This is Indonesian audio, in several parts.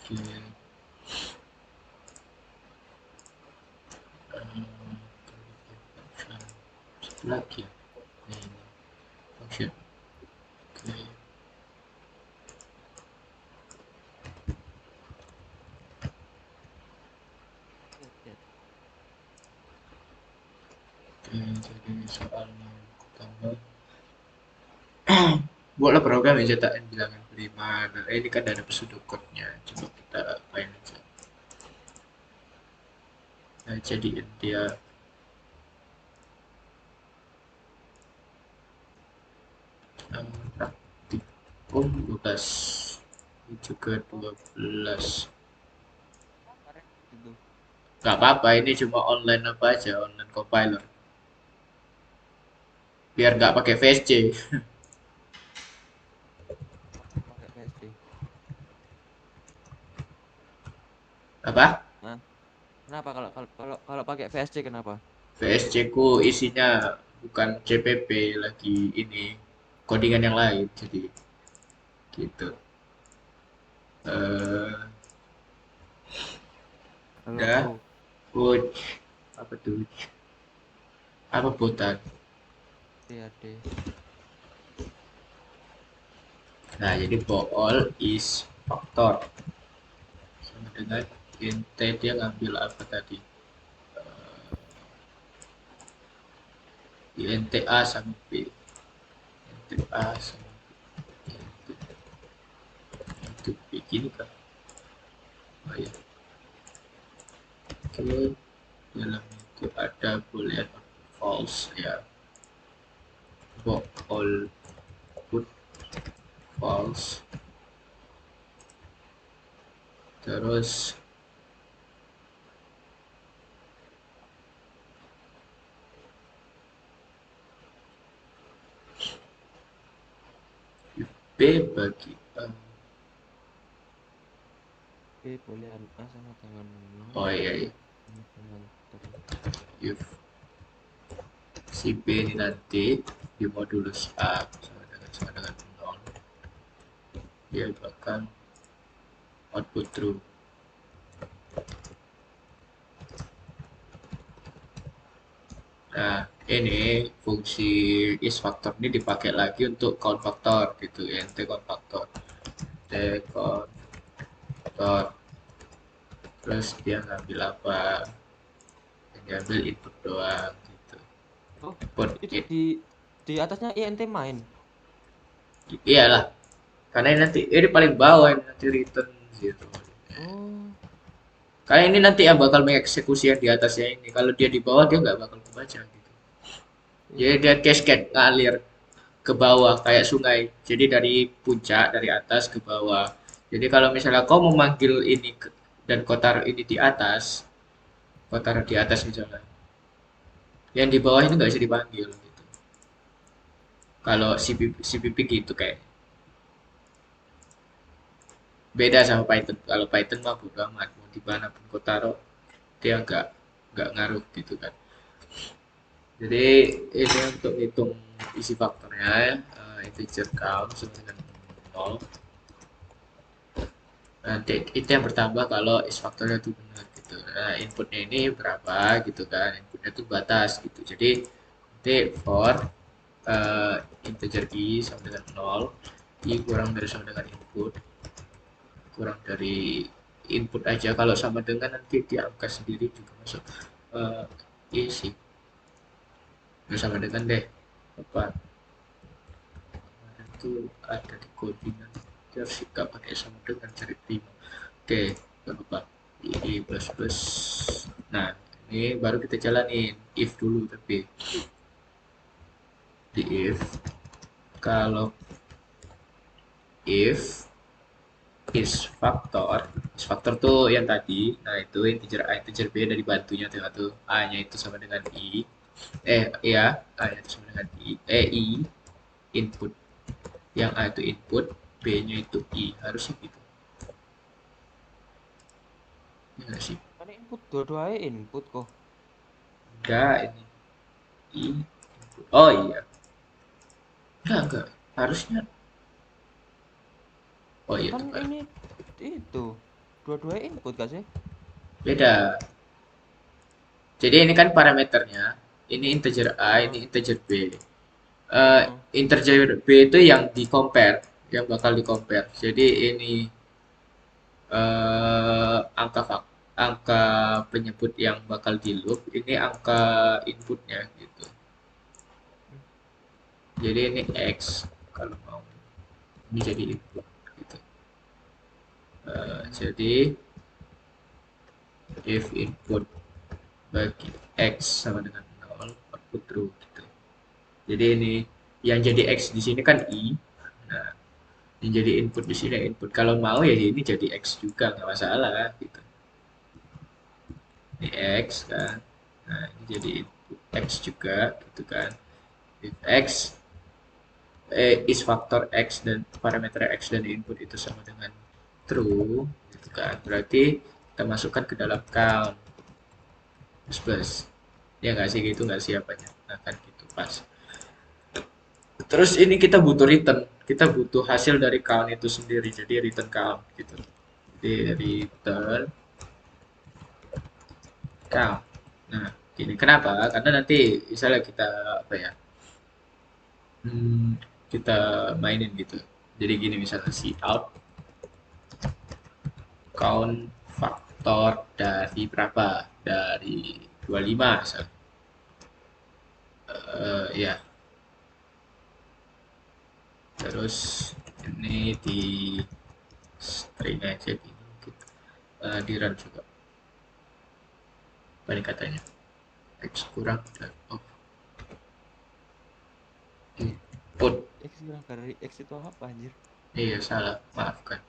Oke. Satu lagi ya. Ini function. Oke. Lihat, lihat. Oke, jadi soalnya pertama buatlah program yang cetak bilangan kelima. Nah, ini kan ada pseudo code-nya. Coba kita apain aja. Nah, jadiin dia praktikum 12. Ini juga Oh, 12. keren itu. Gak apa-apa, ini cuma online apa aja, online compiler. Biar nggak pakai VSC. Pakai PSD. Apa? Nah, kenapa kalau pakai VSC kenapa? VSC ku isinya bukan CPP lagi ini codingan yang lain, jadi gitu. Eh, udah, Kalau coach apa tuh? Apa putar? TAD. Nah, jadi bool is faktor sama dengan int dia ngambil apa tadi? Int A sama B. Int A sama int B gini kan? Oh ya, oke. Dalam itu ada boolean false ya. Bool put false. Terus B bagi B boolean A sama dengan nol oh iya, iya. sama dengan true. If si B ini nanti di modulus A sama dengan 0, dia akan output true. Nah, ini fungsi is factor ini dipakai lagi untuk count factor gitu, int count factor. Int count factor. Terus dia ngambil apa? Dia ngambil input doang gitu. Oh, Input itu it. di atasnya INT main. Iyalah, karena ini nanti ini paling bawah ini nanti return gitu. Oh, Karena ini nanti yang bakal mengeksekusi yang di atasnya ini. Kalau dia di bawah dia nggak bakal kebaca gitu. Jadi iya. dia cascade ngalir ke bawah kayak sungai. Jadi dari puncak dari atas ke bawah. Jadi kalau misalnya kau memanggil ini dan kau taruh ini di atas, kau taruh di atas misalnya. Yang di bawah ini nggak bisa dipanggil gitu. Kalau si pipi gitu kayak beda sama Python. Kalau Python mah bodo amat mau di mana pun kau taruh dia nggak ngaruh gitu kan. Jadi ini untuk hitung isi faktornya ya, integer count sama dengan 0. Nanti itu yang bertambah kalau is faktornya itu benar gitu. Nah, inputnya ini berapa gitu kan? Inputnya itu batas gitu. Jadi nanti for integer i sama dengan 0, i kurang dari sama dengan input, kurang dari input aja. Kalau sama dengan nanti di angka sendiri juga masuk i sih. Sama dengan deh apa itu ada di codingan harus nggak pakai sama dengan cari prima. Oke, nggak apa-apa. Ini plus plus. Nah, ini baru kita jalanin if dulu, tapi di if kalau if is factor tuh yang tadi, nah itu integer a integer b dari bantunya tuh a nya itu sama dengan i, ya, a nya itu sama dengan i input, yang a itu input, b nya itu i, harusnya gitu ya sih. Kan input dua-duanya input kok. Enggak, ini i input. Oh iya, enggak, harusnya. Oh iya Kan tepat. ini itu. Dua-duanya input gak sih? Beda. Jadi ini kan parameternya, ini integer A, Heeh, ini integer B. heeh. Integer B itu yang di compare, yang bakal di compare. Jadi ini angka angka penyebut yang bakal di loop, ini angka inputnya gitu. Jadi ini X kalau mau ini jadi input gitu. Hmm. Jadi if input bagi X sama dengan nol, output true gitu. Jadi ini yang jadi X di sini kan I. Nah, yang jadi input di sini input. Kalau mau ya ini jadi X juga nggak masalah gitu. Ini X kan. Nah, ini jadi input X juga gitu kan. If X is faktor X dan parameter X dan input itu sama dengan true gitu kan. Berarti kita masukkan ke dalam count plus plus. Ya nggak sih gitu nggak siapanya. Nah kan gitu pas. Terus ini kita butuh return. Kita butuh hasil dari count itu sendiri. Jadi return count gitu. Jadi return count. Nah, gini kenapa? Karena nanti misalnya kita apa ya? Hmm, kita mainin gitu. Jadi gini misalnya si out count faktor dari berapa? Dari 25 misalnya. Ya, terus ini di string aja gini gitu. Di run juga. Balik katanya. X kurang dan input. X kurang dari X itu apa anjir? Iya salah, maafkan.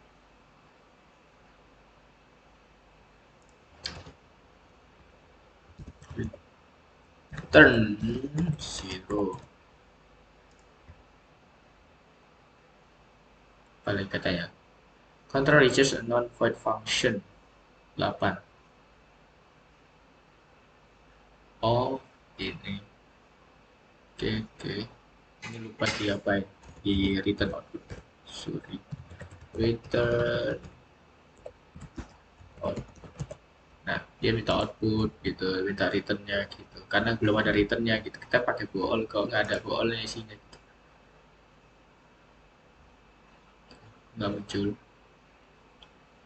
Return zero. Balik katanya. Control reaches a non-void function 8. Oh, ini. Oke, oke. Ini lupa diapain. Di return output. Sorry. Return out. Nah, dia minta output gitu, minta returnnya gitu. Karena belum ada returnnya gitu. Kita pakai bool, kalau nggak ada boolnya isinya gitu. Nggak muncul.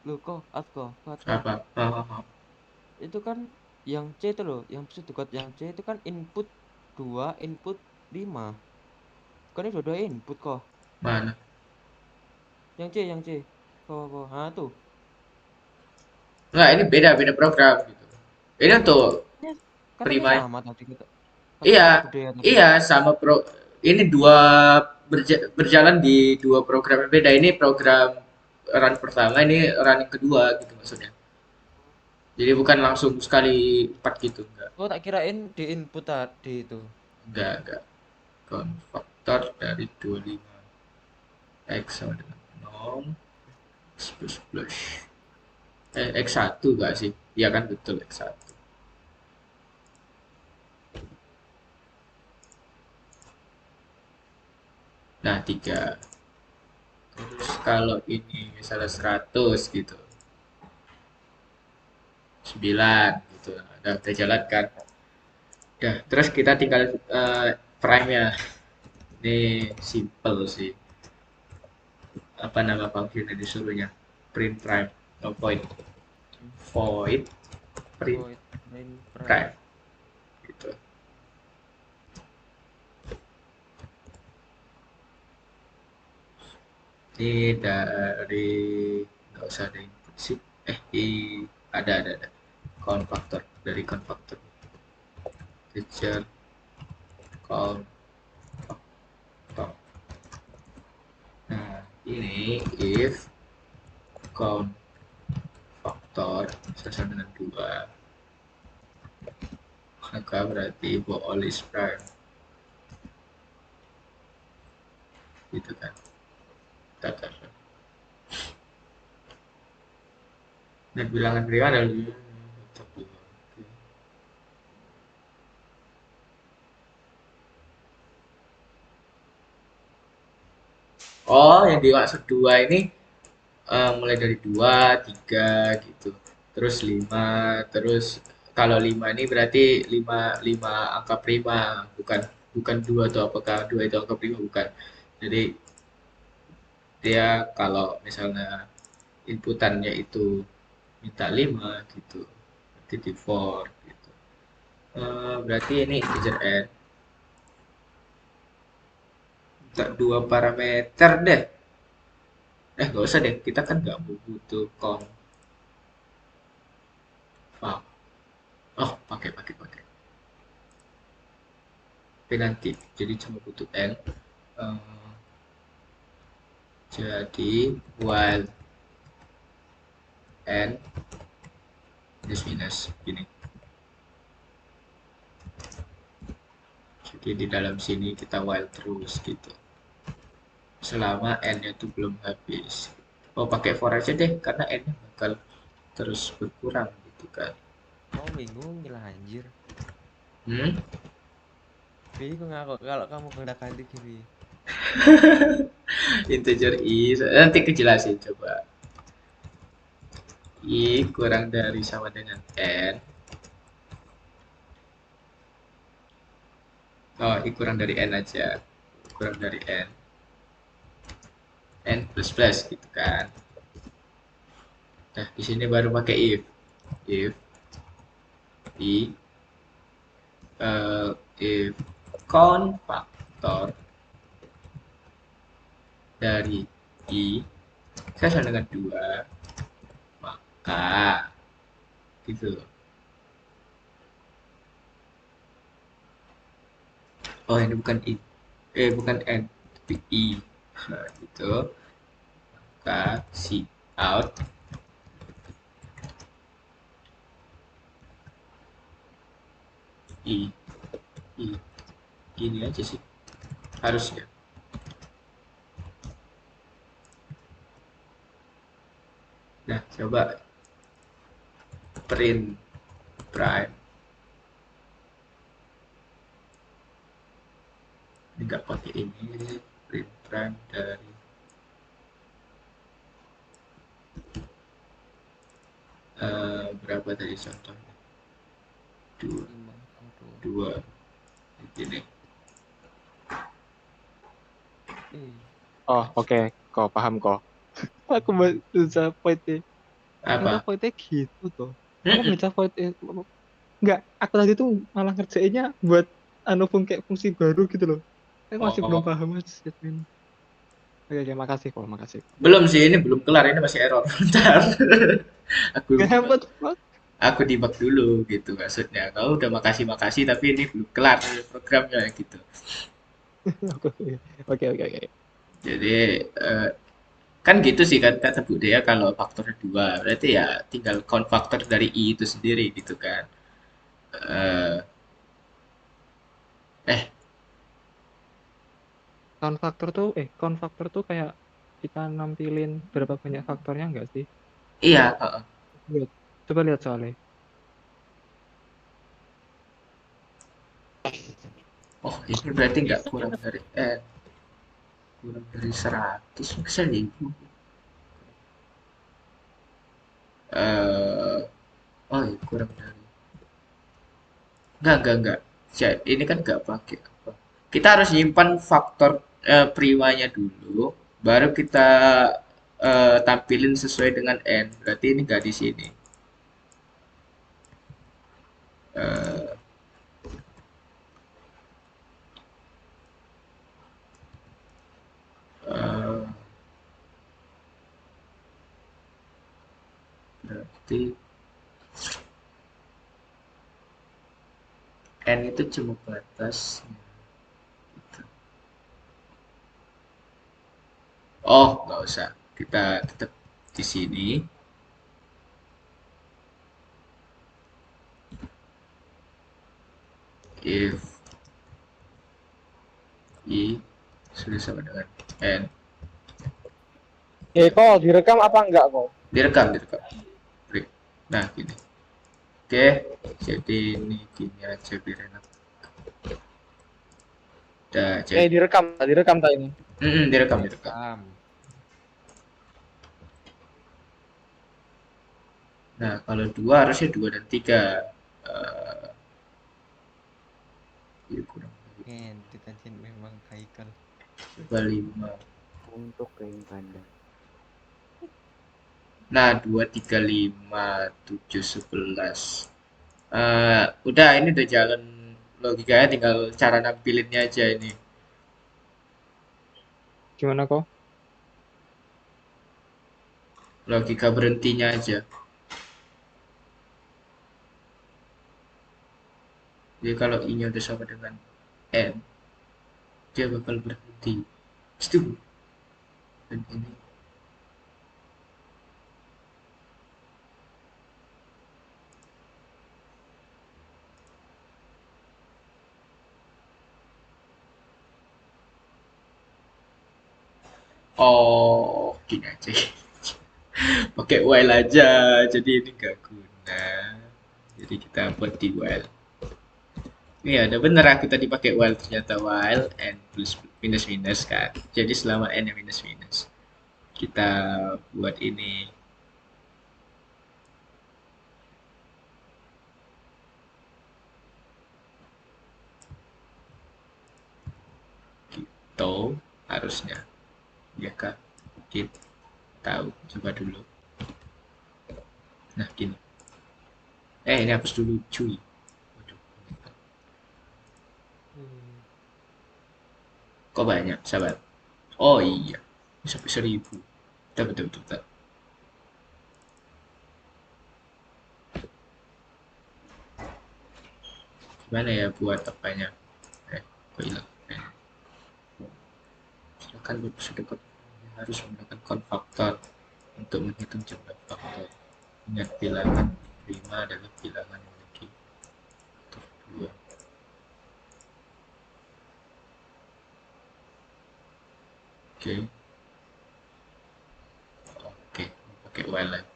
Loh kok, kok. Apa? Hahaha. Itu kan yang C itu loh, yang pseudocode yang C itu kan input 2 input 5. Kan ini dua-dua input kok. Mana? Yang C. Kok. Nah, tuh. Nggak, ini beda, beda program gitu. Ini untuk Ini katanya prima. sama tadi katanya Iya, sama gede ya tadi. iya sama ini dua berjalan di dua program yang beda. Ini program run pertama, ini run yang kedua gitu maksudnya. Jadi bukan langsung sekali empat gitu, enggak. Oh, tak kirain di input tadi itu. Enggak. Konfaktor dari 25 X sama dengan 0 X plus plus. X1 enggak sih? Iya kan betul X1. Nah, 3. Terus kalau ini misalnya 100 gitu. 9 gitu. Udah jalan kan. Udah, terus kita tinggal prime-nya. Ini simple sih. Apa nama function yang disuruhnya? Print prime. No point. Hmm. Void print Void main prime prime. gitu. Ini dari nggak usah ada input sih. Di ada count factor dari count factor. Teacher count factor. Nah, ini if count faktor sama dengan 2 maka berarti bool is prime gitu kan katakan dan bilangan prima adalah oh yang dimaksud dua ini mulai dari 2, 3 gitu. Terus 5, terus kalau 5 ini berarti 5 5 angka prima, bukan bukan 2 atau apakah 2 itu angka prima bukan. Jadi dia kalau misalnya inputannya itu minta 5 gitu. Berarti di for gitu. Berarti ini integer n. Minta 2 parameter deh. Nggak usah deh, kita kan nggak butuh conv. Oh, pakai. Tapi nanti, jadi cuma butuh n. Eh, jadi while n minus gini. Jadi di dalam sini kita while terus gitu. Selama n-nya itu belum habis. Oh, pakai for aja deh, karena n-nya bakal terus berkurang gitu kan. Mau bingung lah anjir. Hmm? Bingung aku kalau kamu gerakan gini. Integer i, nanti kejelasin coba. I kurang dari sama dengan n. Oh, i kurang dari n aja. Kurang dari n. N plus plus gitu kan. Nah, di sini baru pakai if. If i if count faktor dari i sama dengan 2, maka gitu. Oh, ini bukan i. Bukan n, tapi i. Nah, gitu. Maka si out i i gini aja sih harusnya. Nah, coba print prime. Ini nggak pakai ini. Print prime dari berapa tadi contohnya? Dua, 5,2. dua. Gini. Eh, Oh, oke. Kok paham kok. Aku baca poinnya. Ternyata Apa? poinnya gitu tuh. Aku Mm-mm. baca poinnya. Enggak, aku tadi tuh malah ngerjainnya buat kayak fungsi baru gitu loh. Aku masih belum Oh, paham aja statement. Oke, makasih kok, makasih kok. belum sih, ini belum kelar, ini masih error. Bentar. aku Gak what? aku debug dulu gitu maksudnya. Kau udah makasih-makasih tapi ini belum kelar programnya gitu. Oke, oke, oke, oke. Jadi kan gitu sih kan kata Bu Dea kalau faktornya 2 berarti ya tinggal count faktor dari i itu sendiri gitu kan. Eh, eh Count faktor tuh kayak kita nampilin berapa banyak faktornya enggak sih? iya, heeh. Lihat. Coba lihat soalnya. Oh, ini berarti nggak kurang dari kurang dari 100 bisa nih. Oh, iya, kurang dari. Enggak. Ini kan nggak pakai apa. Kita harus nyimpan faktor primanya dulu, baru kita tampilin sesuai dengan n. Berarti ini nggak di sini. Eh, eh, berarti n itu cuma batas. Oh, nggak usah. Kita tetap di sini. If i sudah sama dengan n. Kok direkam apa enggak kok? Direkam. Nah, gini. Oke, jadi ini gini aja biar enak. Udah jadi. Direkam tak ini? Direkam. Rekam. Nah, kalau 2 harusnya 2 dan 3. Eh, ya kurang lebih. Ngentut anjing memang Haikal. Coba 5. Untuk ring ganda. Nah, 2, 3, 5, 7, 11. Udah, ini udah jalan logikanya, tinggal cara nampilinnya aja ini. Gimana kok? Logika berhentinya aja. Jadi kalau I-nya udah sama dengan N, dia bakal berhenti. Itu. Dan ini. Oh, gini aja. Pakai while aja. Jadi ini gak guna. Jadi kita buat di while. Iya, ada bener aku tadi pakai while, ternyata while n plus minus minus kan. Jadi selama n yang minus minus, kita buat ini gitu harusnya. Ya kan? Kita tahu. Coba dulu. Nah, gini. Ini hapus dulu, cuy. Waduh. Kok banyak, sahabat? Oh iya, ini sampai 1000. Betul, betul, betul, betul. Gimana ya buat apanya? Kok hilang? Silakan bersedekap harus menggunakan konfaktor untuk menghitung jumlah faktor. Ingat bilangan 5 adalah bilangan memiliki faktor 2. Oke, oke, pakai while lagi.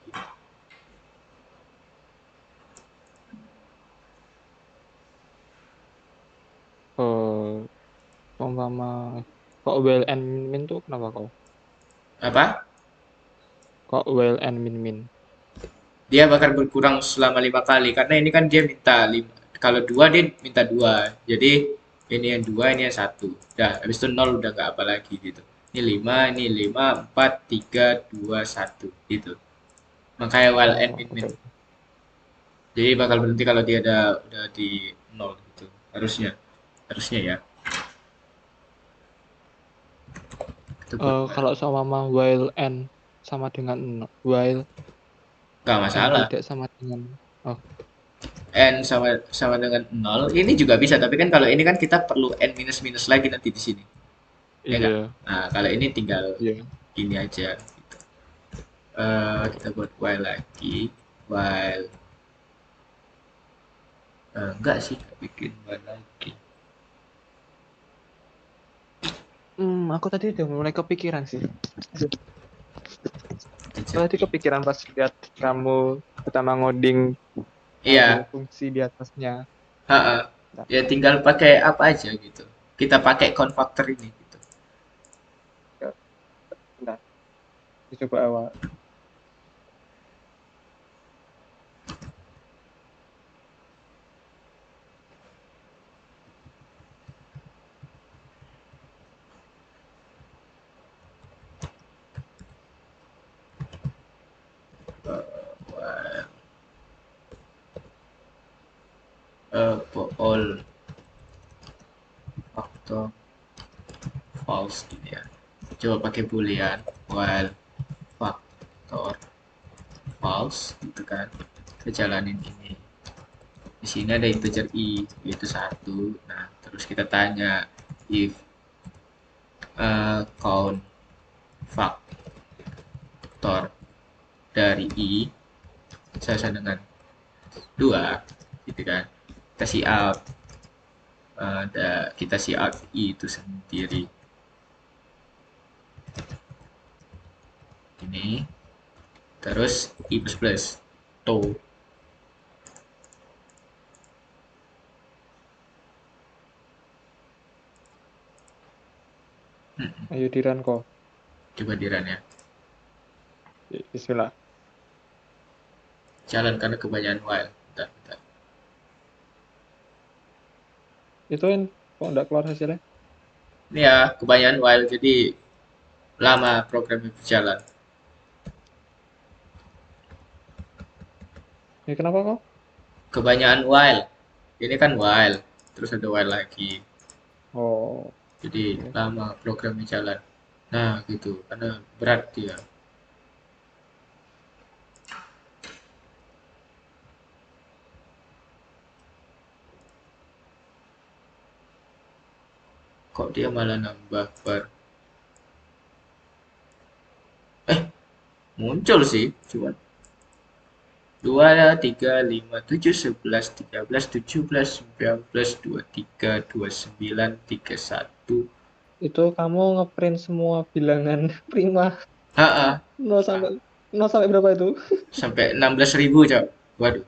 Umpama kok well and min min tuh kenapa kok? Apa? Kok well and min min? Dia bakal berkurang selama 5 kali karena ini kan dia minta 5. Kalau 2 dia minta 2. Jadi ini yang 2, ini yang 1. Udah, habis itu 0 udah nggak apa lagi gitu. Ini 5, 4, 3, 2, 1 gitu. Makanya while and Oh, min min. oke. Jadi bakal berhenti kalau dia udah di 0 gitu. Harusnya. Harusnya ya. Itu buat Kalau sama while n sama dengan while nggak n masalah. tidak sama dengan oh N sama sama dengan 0 ini juga bisa, tapi kan kalau ini kan kita perlu N minus minus lagi nanti di sini. Ya nggak? iya Nah, kalau ini tinggal iya gini aja gitu. Kita buat while lagi. While enggak sih, kita bikin while lagi. aku tadi udah mulai kepikiran sih. Kita Aku tadi jadi kepikiran pas lihat kamu pertama ngoding iya, fungsi di atasnya. heeh. Nah, Ya tinggal pakai apa aja gitu. Kita pakai konfaktor ini gitu. ya, nah, dicoba awal. While for all factor false gitu ya. Coba pakai boolean while factor false gitu kan. Kita jalanin ini. Di sini ada integer i yaitu 1. Nah, terus kita tanya if count faktor dari i sama dengan 2 gitu kan. Kita see out kita see out i itu sendiri. Ini terus i plus plus to Ayo Diran kok. coba di run ya. Bismillah. jalan karena kebanyakan while. Bentar, bentar. Ituin kok nggak keluar hasilnya? Ini ya kebanyakan while jadi lama programnya berjalan. Ya kenapa kok? Kebanyakan while. Ini kan while, terus ada while lagi. Oh, Jadi oke. lama programnya jalan. Nah, gitu. Karena berat dia. Kok dia malah nambah bar? Eh, muncul sih. Cuman 2, 3, 5, 7, 11, 13, 17, 19, 23, 29, 31. Itu kamu ngeprint semua bilangan prima Ah, 0 sampai 0 sampai berapa itu? sampai 16.000, Cok. Waduh,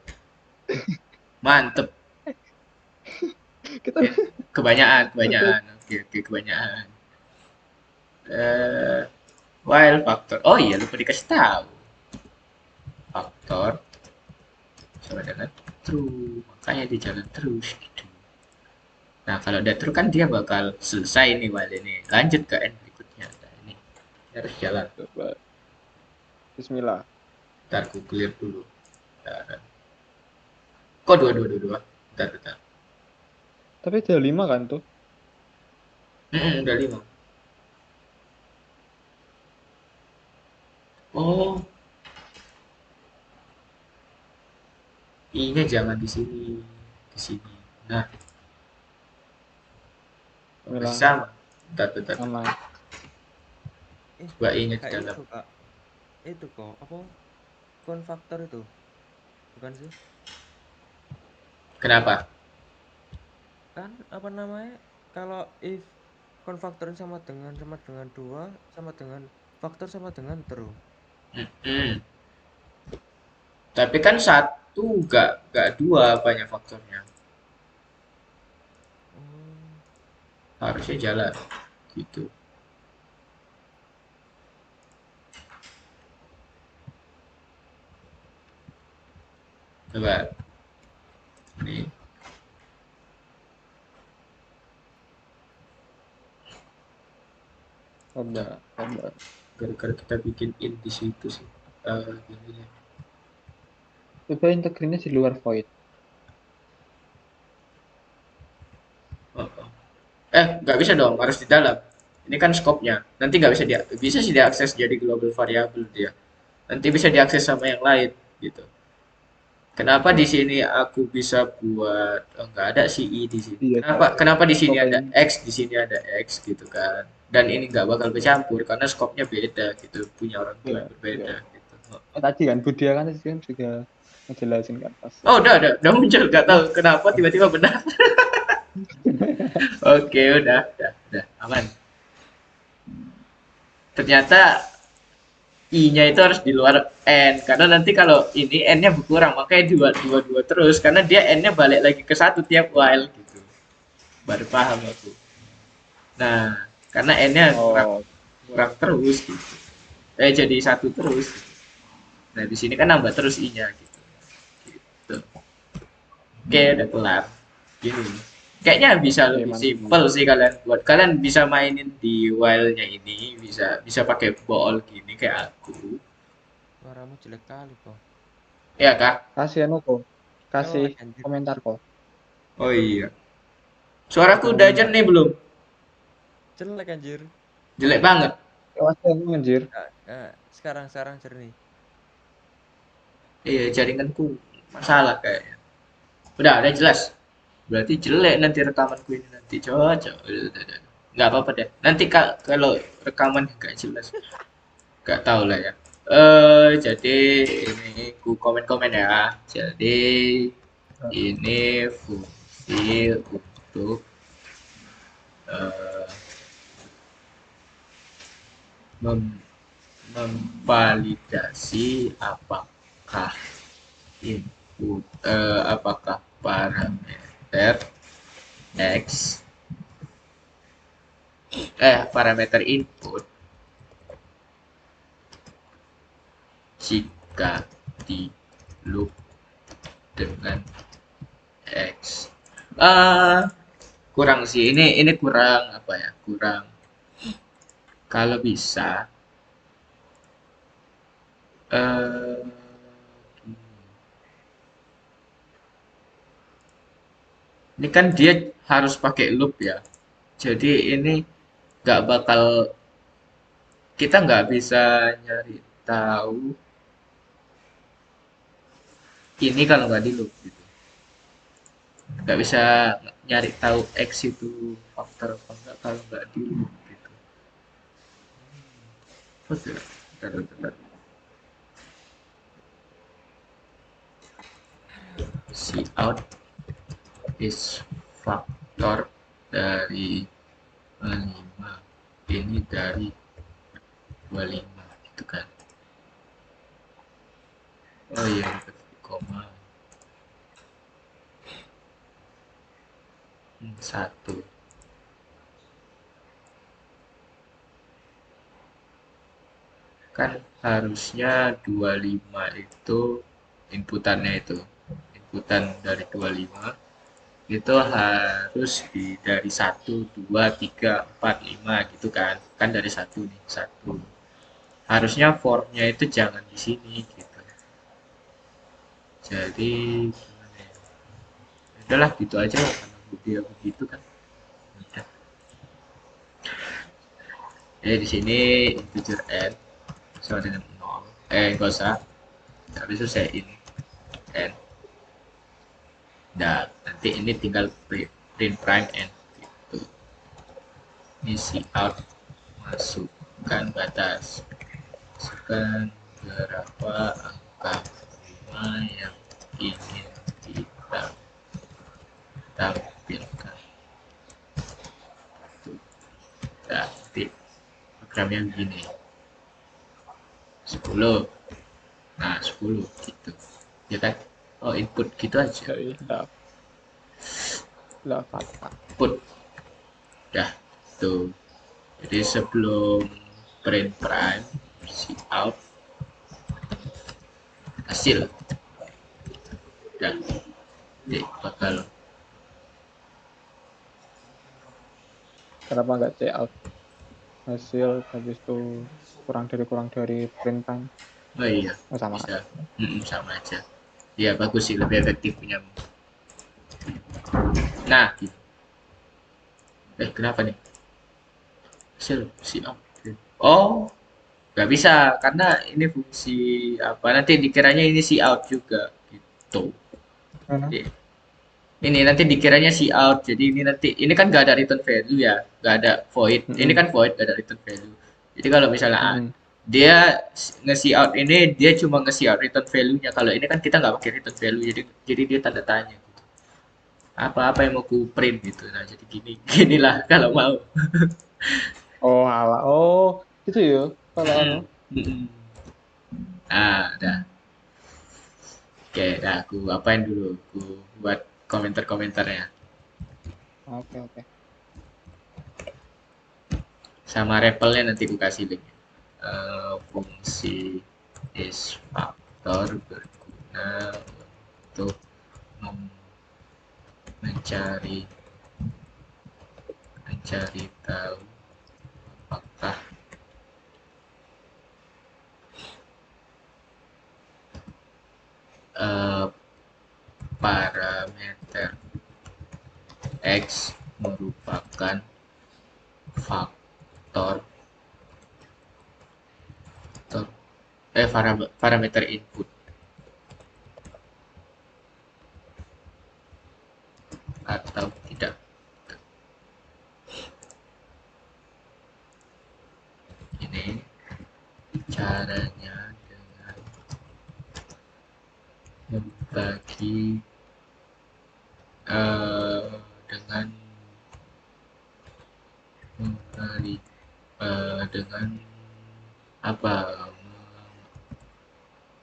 mantep. Kita Eh, kebanyakan, sampai kebanyakan. Oke, oke, kebanyakan. Eh, while faktor. Oh iya, lupa dikasih tahu. Faktor sama dengan true. Makanya dia jalan terus gitu. Nah, kalau udah true kan dia bakal selesai nih while ini. Lanjut ke end berikutnya. Nah, ini harus jalan. coba Bismillah. Ntar aku clear dulu. Ntar. Kok 2222? Bentar, bentar. Tapi ada 5 kan tuh? Udah 5. Oh, I-nya jangan di sini. Di sini. Nah, masih Bismillah. sama. Bentar, bentar, bentar. Aman. Coba I-nya di Kayak dalam. itu kak, itu kok apa konfaktor itu bukan sih? Kenapa? Kan apa namanya, kalau if konfaktor sama dengan 2 sama dengan faktor sama dengan true. Hmm. Tapi kan satu nggak dua banyak faktornya. Oh, Harusnya jalan. Gitu. Coba. Nih. Coba, coba. Gara-gara kita bikin in di situ sih. Gini ya. Coba integrinya di luar void. Oh, oh. Nggak bisa dong, harus di dalam. Ini kan scope-nya. Nanti nggak bisa bisa sih diakses jadi global variable dia. Nanti bisa diakses sama yang lain gitu. Kenapa di sini aku bisa buat nggak ada sih I di sini. Iya, Kenapa di sini scope ada ini. X, di sini ada X gitu kan. Dan ini nggak bakal bercampur karena scope-nya beda gitu, punya orang tua Iya, yang iya. berbeda gitu. Tadi kan Budia kan tadi kan juga ngejelasin kan pas. Oh, udah muncul, nggak tahu kenapa tiba-tiba benar. Oke, udah, aman. Ternyata I-nya itu harus di luar N karena nanti kalau ini N-nya berkurang makanya dua terus karena dia N-nya balik lagi ke satu tiap while gitu. Baru paham aku. Nah, karena N-nya kurang Oh, kurang terus gitu. Jadi satu terus. Nah, di sini kan nambah terus I-nya gitu. Gitu. Oke, udah kelar. Gini. Kayaknya bisa oke, lebih mantap, simpel mantap. sih kalian buat. Kalian bisa mainin di while-nya ini, bisa bisa pakai ball gini kayak aku. suaramu jelek kali kok. Ya, Kak? Kasih anu kok. Kasih Jelek anjir. komentar kok. Oh iya. Suaraku Kasih udah komentar. jernih belum? Jelek anjir. Jelek banget. Kasih anu anjir. Sekarang sekarang jernih. Iya, jaringanku masalah kayaknya. Udah jelas. Berarti jelek nanti rekamanku ini nanti. Cocok. Udah. Nggak apa-apa deh. Nanti Kak kalau rekaman nggak jelas. Nggak tahu lah ya. Jadi ini ku komen-komen ya. Jadi ini fungsi untuk eh, mem- memvalidasi apakah input apakah parameter x parameter input jika loop dengan X. Kurang sih, ini kurang apa ya, kurang. Kalau bisa eh ini kan dia harus pakai loop ya, jadi ini nggak bakal, kita nggak bisa nyari tahu ini kalau nggak di loop gitu, nggak bisa nyari tahu X itu faktor apa enggak kalau nggak di loop gitu. Betul. Bentar, bentar, bentar. Si out is faktor dari 5, ini dari 25 gitu kan. Oh iya, koma 1. Kan harusnya 25 itu inputannya, itu inputan dari 25 itu harus dari 1, 2, 3, 4, 5 gitu kan, kan dari satu nih, satu harusnya formnya itu jangan di sini gitu, jadi gimana ya? Udahlah gitu aja lah, karena dia begitu kan. Udah. Jadi di sini integer n sama dengan 0, enggak usah, habis itu saya ini n. Nah, nanti ini tinggal print prime n gitu. Ini si out, masukkan batas, masukkan berapa angka prima yang ingin kita tampilkan. Nah, nanti programnya begini, 10, nah 10 gitu ya kan. Oh, input gitu aja, Yoi, lah fakta. input dah tuh. Jadi sebelum print prime, si out hasil dan nanti bakal Kenapa nggak C out hasil habis itu kurang dari print time? oh iya Oh, sama. bisa. Sama aja ya, bagus sih, lebih efektif punya. Nah gitu. Kenapa nih hasil si out, oh nggak bisa karena ini fungsi apa, nanti dikiranya ini si out juga gitu. Mana? Jadi, ini nanti dikiranya si out, jadi ini nanti ini kan nggak ada return value ya, nggak ada void, ini Mm-mm. kan void nggak ada return value, jadi kalau misalnya Mm-mm. dia nge-see out ini, dia cuma nge-see out return value-nya, kalau ini kan kita nggak pakai return value, jadi dia tanda tanya gitu, apa-apa yang mau ku print gitu. Nah jadi ginilah kalau mau. Oh, alah. Oh, gitu ya. Kalau anu. Mm-mm. Nah udah, oke, dah aku apain dulu, aku buat komentar-komentarnya Oke, oke. sama repelnya, nanti ku kasih link. Fungsi is faktor berguna untuk mencari tahu apakah eh, parameter X merupakan faktor parameter input atau tidak. Ini caranya dengan membagi dengan memberi dengan apa,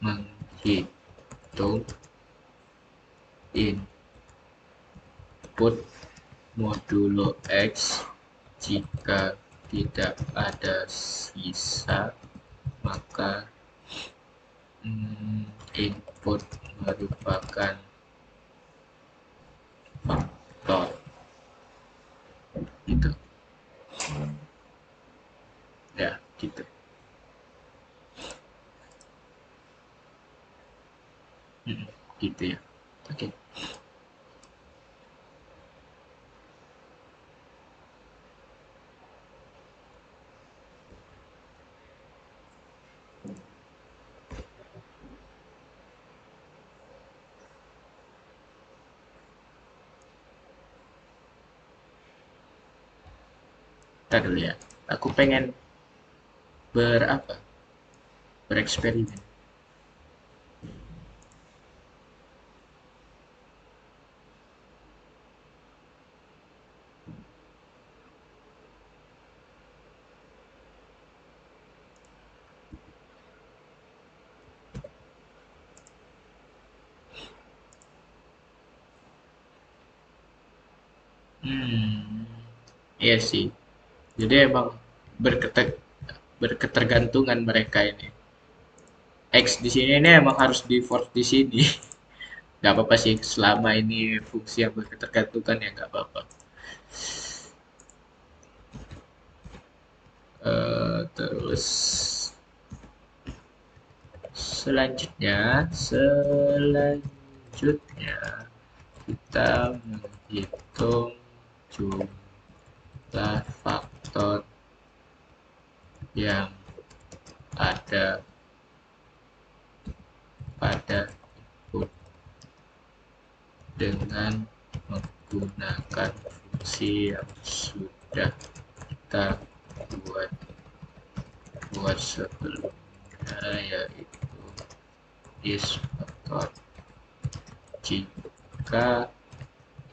menghitung input modulo X, jika tidak ada sisa maka input merupakan faktor gitu ya, gitu. Gitu ya. Oke. Ntar dulu ya, aku pengen bereksperimen. Hmm, iya sih. Jadi emang berketergantungan mereka ini. X di sini ini emang harus di force di sini. Nggak apa-apa sih, selama ini fungsi yang berketergantungan ya nggak apa-apa. Terus selanjutnya kita menghitung jumlah faktor yang ada pada input dengan menggunakan fungsi yang sudah kita buat sebelumnya, yaitu is faktor. Jika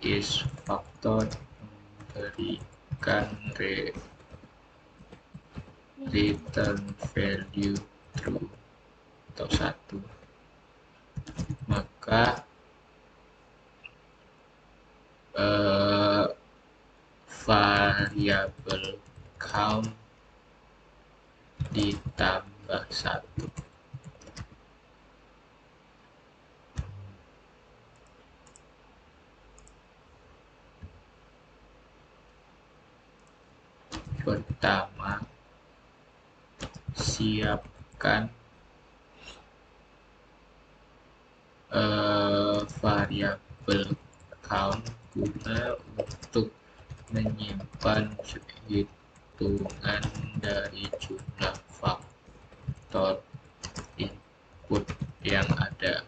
is faktor memberikan return value true atau 1, maka variabel count ditambah 1. Pertama, siapkan variabel count guna untuk menyimpan hitungan dari jumlah faktor input yang ada.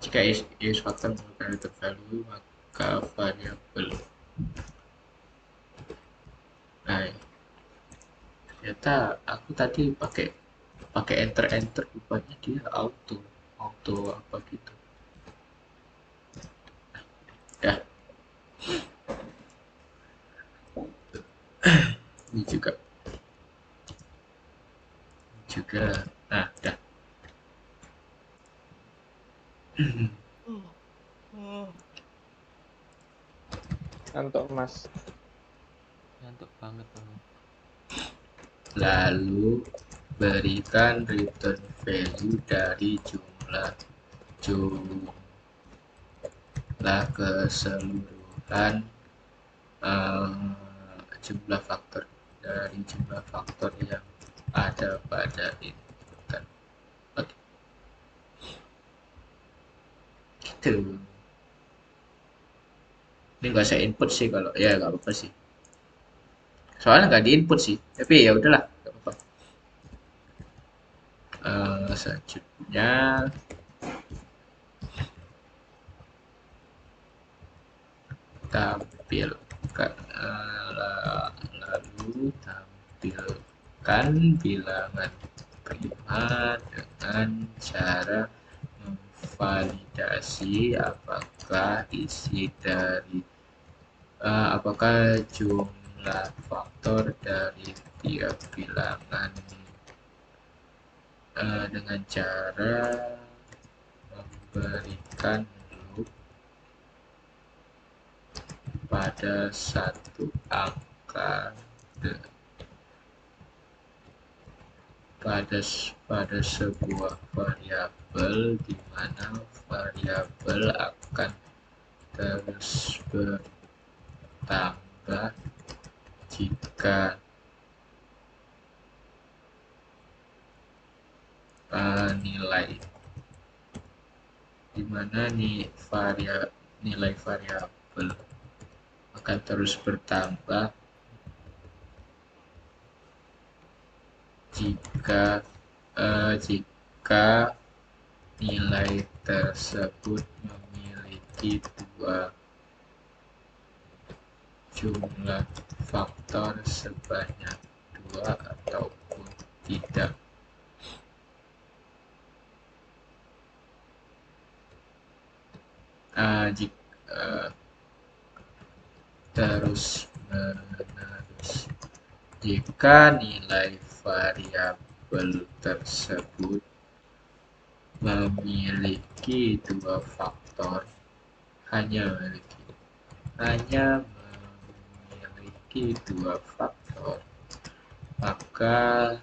Jika is faktor memberikan return value, maka variabel. Nah, ternyata aku tadi pakai enter rupanya dia auto apa gitu. Dah, ini juga nah dah. Ngantuk Mas. Ngantuk banget aku. Lalu berikan return value dari jumlah keseluruhan jumlah faktor yang ada pada input. Oke, gitu. Ini nggak saya input sih, kalau ya nggak apa-apa sih. Soalnya nggak diinput sih, tapi ya udahlah, nggak apa-apa. Selanjutnya tampilkan lalu tampilkan bilangan prima dengan cara memvalidasi apakah jumlah faktor dari tiap bilangan dengan cara memberikan loop pada satu angka pada sebuah variabel di mana variabel akan terus bertambah jika nilai di mana nilai variabel akan terus bertambah jika jika nilai tersebut memiliki dua jumlah faktor sebanyak 2 ataupun tidak. Jika terus menerus jika nilai variabel tersebut memiliki dua faktor hanya memiliki dua faktor, maka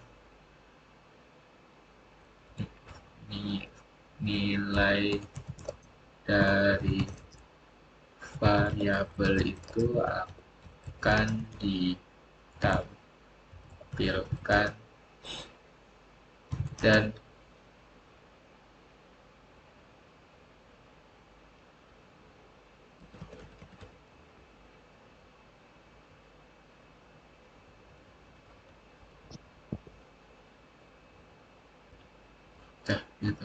nilai dari variabel itu akan ditampilkan dan gitu.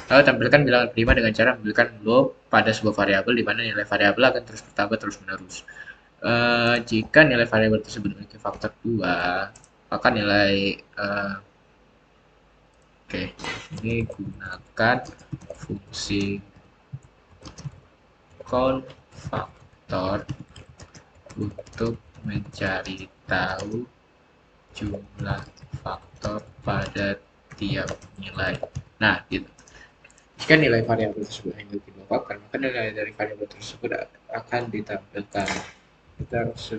Lalu tampilkan bilangan prima dengan cara memberikan loop pada sebuah variabel di mana nilai variabel akan terus bertambah terus-menerus. Jika nilai variabel tersebut memiliki faktor 2, maka nilai ini gunakan fungsi count faktor untuk mencari tahu jumlah faktor pada tiap nilai. Nah, gitu. Jika nilai variabel tersebut hanya dua faktor, maka nilai dari variabel tersebut akan ditampilkan. Kita harus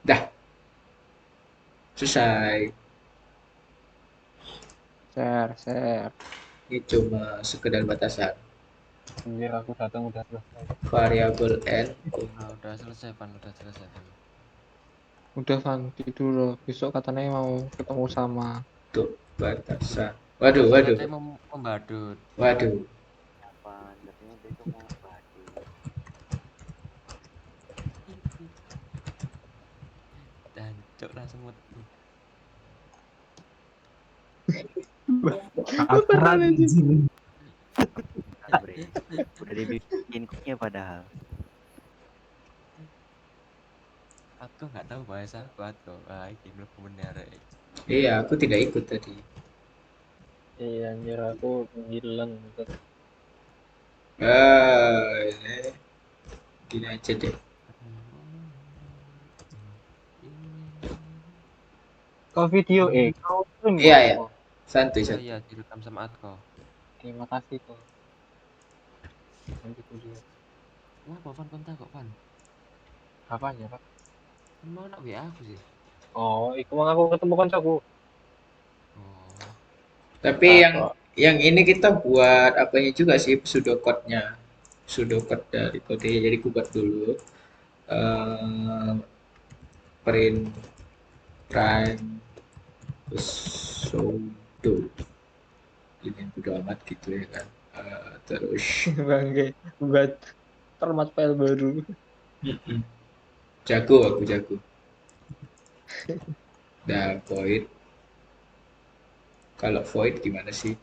dah selesai. Share. Ini cuma sekedar batasan. Anjir, aku datang udah selesai. Variabel n Udah selesai Van. Udah Van, tidur loh. Besok katanya mau ketemu sama. untuk batasan. Waduh. Katanya mau membadut. Waduh. Apa? Katanya besok mau baju. Dan cok langsung metu. Apaan anjing? Udah dibikin koknya padahal. Aku nggak tahu bahasa apa tuh. Ini belum benar. Iya, aku tidak ikut tadi. Iya anjir, aku ngilang. Ini gini aja deh. Kau video kau stream Iya, kok? ya. Santuy. Iya, direkam sama Atko. Terima kasih kok. Nanti aku lihat. Wah, apa Van kontak kok Van? Apanya Pak? Mau nak WA aku sih. Oh, itu mau aku ketemu koncoku. Oh, Tapi yang ini kita buat apanya juga sih pseudocode-nya. Pseudocode dari kodenya. Jadi aku buat dulu print prime pseudo. Ini udah amat gitu ya kan. Terus Bangke buat format file baru. jago aku. Nah, void. Kalau void gimana sih?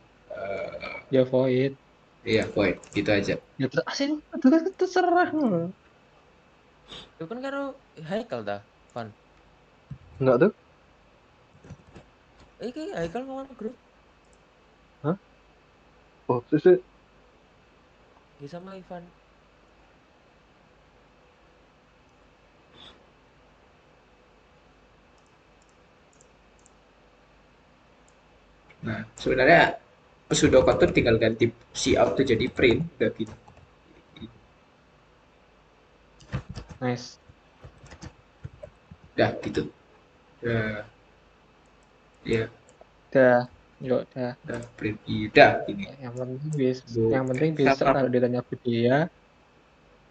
Ya void. Iya, void. Gitu aja. Ya terserah. itu kan karo Haikal dah, Van. Enggak tuh? Iki Haikal ngomong grup. Hah? Oh, susu. Dia sama Ivan. Nah, sebenarnya pseudocode tuh tinggal ganti cout tuh jadi print. Udah gitu. Nice. Udah gitu. Udah, ya, Dah, yuk dah. udah print udah ini. Yang penting besok Sama, kalau ditanya budaya,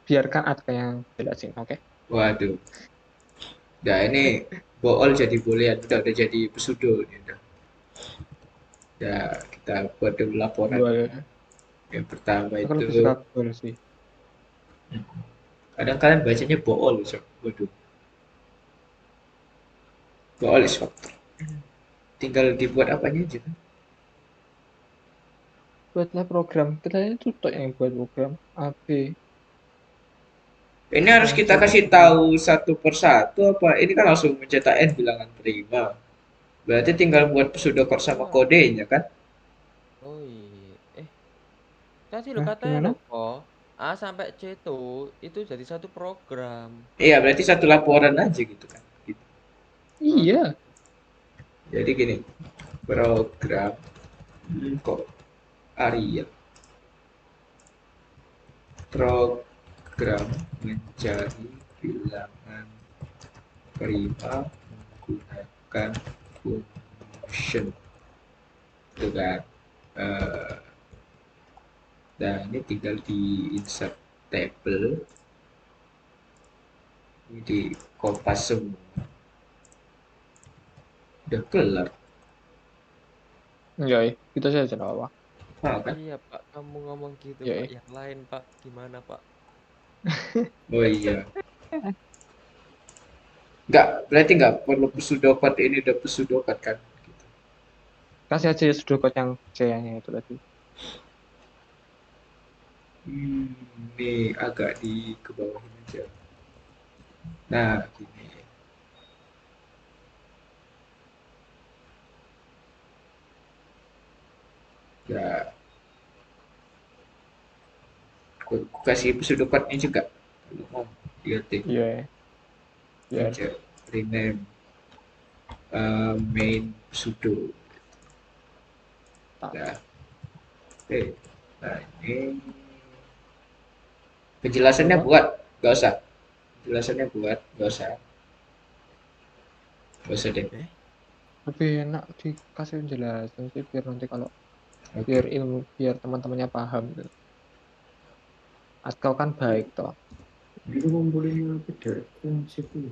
biarkan Atka yang jelasin, oke? waduh, udah ini bool jadi bolehan, udah jadi pesudo ini udah. Udah kita buat dulu laporan. Boleh. Yang pertama Aku lebih itu, suka gol sih. kadang kalian bacanya bool, so. Waduh, bool is factor. Tinggal dibuat apanya aja kan? Buatlah program. Kita itu tuh yang buat program AB. Ini harus Yang kita C kasih itu. tahu satu persatu apa? Ini kan langsung mencetak N bilangan prima. Berarti tinggal buat pseudocode sama Wah, kodenya kan? oh iya. Tadi lo Nah, katanya gimana? lo kok A sampai C itu jadi satu program. Iya, berarti satu laporan aja gitu kan. Gitu. Hah? Iya. Jadi gini, program kok Ariel program mencari bilangan prima menggunakan function itu kan. Eh, dan ini tinggal di insert table, ini di kompas semua, udah kelar. Enggak, kita saja tidak apa. Paham kan? Iya Pak, kamu ngomong gitu Ya, Pak. Yang lain Pak, gimana Pak? Oh iya, nggak, berarti nggak perlu pseudocode, ini udah pseudocode kan. Gitu. kasih aja sudokot yang C-nya itu tadi. Ini agak di kebawahin aja. Nah, gini. Ya, aku kasih pseudocode-nya juga. Kalau mau lihat Iya, biar aja rename main pseudo. tak. Nah, oke. Nah, ini penjelasannya Apa? buat, nggak usah. Penjelasannya buat, nggak usah deh. Lebih enak dikasih penjelasan sih biar nanti kalau Oke. biar teman-temannya paham gitu. Atkau kan baik toh. Itu ngumpulin PDF kan situ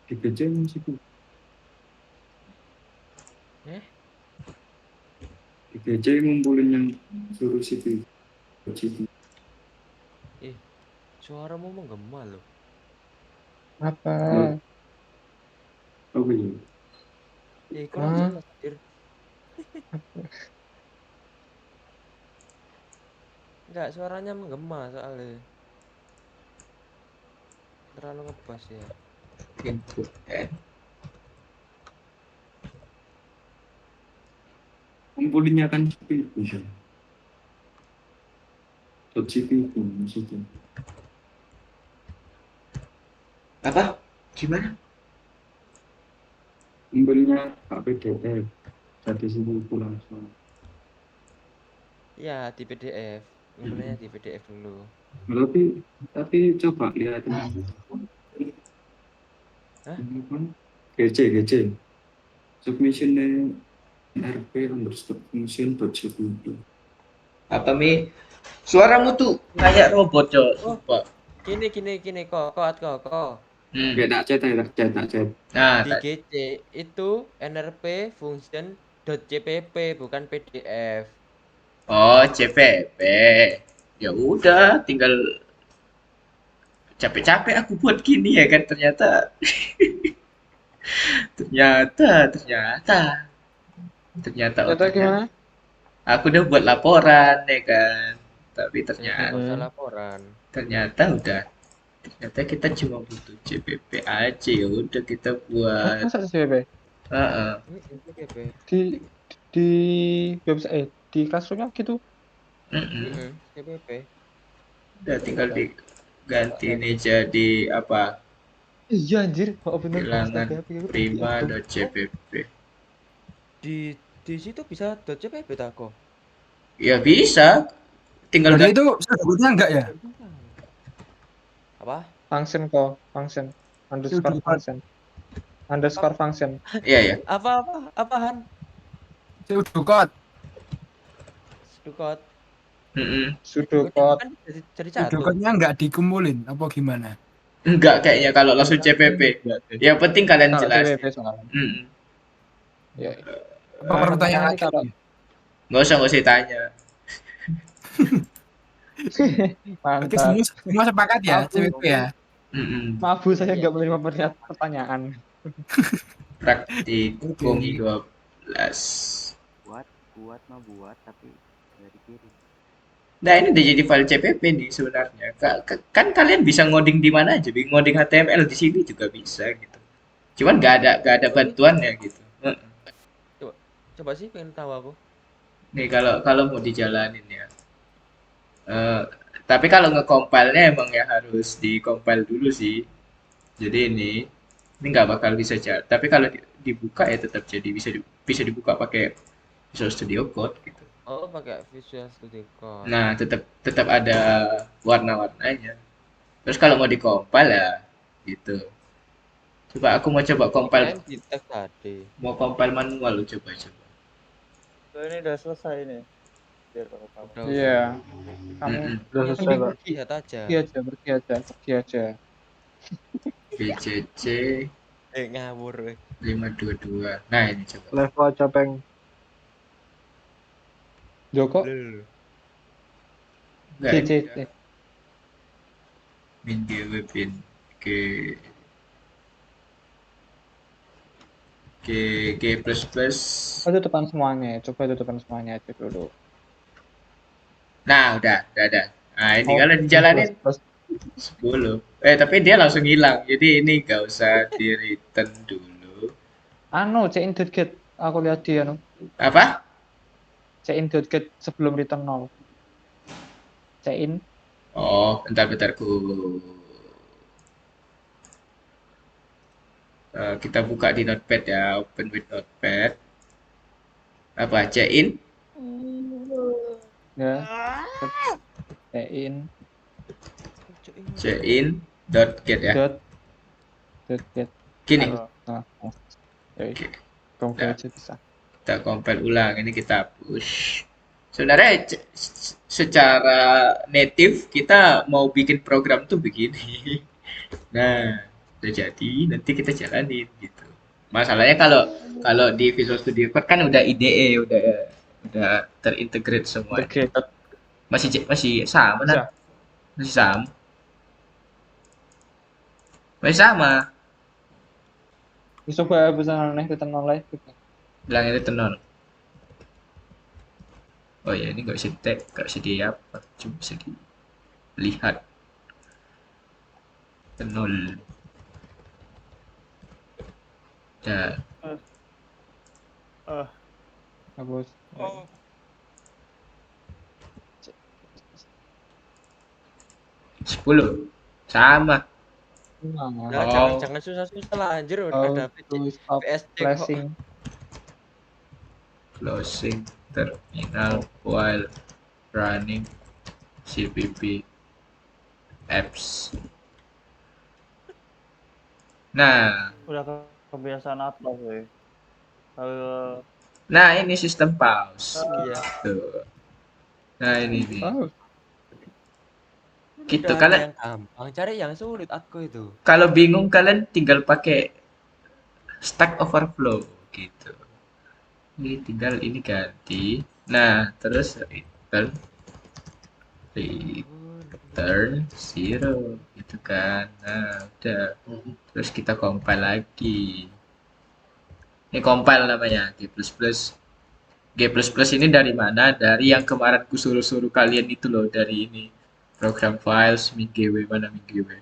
di kerja situ Eh, di kerja ngumpulin yang suruh situ situ suaramu menggema loh. Apa? apa ya Kurang Hah? jelas, Dir. Enggak, suaranya menggema soalnya. Terlalu ngebas ya. Input and ngumpulinnya kan situ bisa situ itu maksudnya apa? Gimana? ngumpulinnya PDF dari situ pulang semua. Ya, di PDF. Ngumpulinnya di PDF dulu. Tapi coba lihatin Hah? apa GC submissionnya rp_function.cpu Apa Mi? Suaramu tuh kayak robot, Cok. Oh, Sumpah. gini kok. Hmm. tak chat Nah, Di GC itu nrp function.cpp bukan PDF. oh, CPP. Ya udah, tinggal capek-capek aku buat gini ya kan, ternyata ternyata ternyata ternyata Ternyata gimana? aku udah buat laporan ya kan, tapi Nggak ternyata usah laporan. ternyata kita cuma butuh CPP aja, ya udah kita buat. Masa CPP? Heeh. Ini PDF. Di website di classroomnya gitu. CPP. Udah tinggal diganti ini jadi apa, Iya anjir, oh bener. bilangan Astaga, aku prima .cpp. Di situ bisa .cpp tak kok? Ya bisa, tinggal Berarti ganti. itu sebutnya enggak ya? Apa? function kok, function underscore function. Underscore function. Iya ya. Apaan? Pseudocode. Sudukot. Sudo Ini code. kan jadi satu. Pseudocode-nya nggak dikumpulin apa gimana? Enggak kayaknya kalau langsung CPP. Yang penting kalian Kalau jelas. CPP soalnya. Ya. Apa perlu tanya Namanya lagi? kalau Nggak usah ditanya. Oke, mantap. semua sepakat ya, Aku- CWP ya. Maaf Bu, saya nggak menerima pertanyaan. Praktikum Oke. 12. buat mah buat tapi nggak dikirim. Nah, ini udah jadi file CPP nih sebenarnya. Kan kalian bisa ngoding di mana aja, ngoding HTML di sini juga bisa gitu. Cuman nggak ada bantuannya gitu. Coba sih pengen tahu aku. Nih kalau mau dijalanin ya. Tapi kalau nge-compile-nya emang ya harus di-compile dulu sih. Jadi ini nggak bakal bisa jalan. Tapi kalau dibuka ya tetap jadi bisa dibuka pakai Visual Studio Code gitu. Oh, pakai Visual Studio Code. Nah, tetap ada warna-warnanya. Terus kalau mau di-compile ya gitu. Coba aku mau coba compile, Kirain di teks tadi. mau compile manual coba. Ini udah selesai nih. Biar kamu. Udah, Iya. Kamu Mm-mm. udah selesai kok. lihat aja. Pergi aja. BCC Ngawur. 522. Nah, ini coba. Level aja peng. Joko Enggak, CC. min GW G plus plus. Tutupan semuanya. Coba tutupan semuanya aja dulu. Nah, udah ada. Nah, ini kalau dijalanin Plus. 10. Tapi dia langsung hilang. Jadi ini nggak usah di return dulu. Cin.get. Aku lihat dia Apa? Cin.get sebelum return 0. Cin. Oh, bentar ku. Kita buka di Notepad ya, open with Notepad. Apa? Cin? Ya. Cin.get ya. Dot get. Gini, Nah. Oke. Compile aja bisa. kita compile ulang. Ini kita push. Sebenarnya secara native kita mau bikin program tuh begini. Nah, udah jadi, nanti kita jalanin gitu. Masalahnya kalau di Visual Studio Code kan udah IDE, udah terintegrate semua. Integrated. Masih sama Bisa. kan? Masih sama. Masih sama. Coba bisa aneh return 0 lagi. Bilang itu tenor. Oh ya, ini nggak bisa di-tag, nggak bisa di apa, cuma bisa dilihat. Nol. Dan Bagus. Oh. 10 sama. Nah, Nah, jangan susah-susah lah anjir ada to stop PSD kok. flashing. Closing terminal while running CPP apps. Nah, Udah kebiasaan upload sih. nah ini sistem pause. Iya. Tuh. Nah ini nih. Oh, Gitu Udah ada kalian yang gampang, cari yang sulit aku itu. kalau bingung kalian tinggal pakai Stack Overflow gitu. Ini tinggal ini ganti. Nah, terus return 0 gitu kan. Nah, udah. Terus kita compile lagi. Ini compile namanya G++. G++ ini dari mana? Dari yang kemarin ku suruh kalian itu loh, dari ini. Program files min.gw, mana min.gw?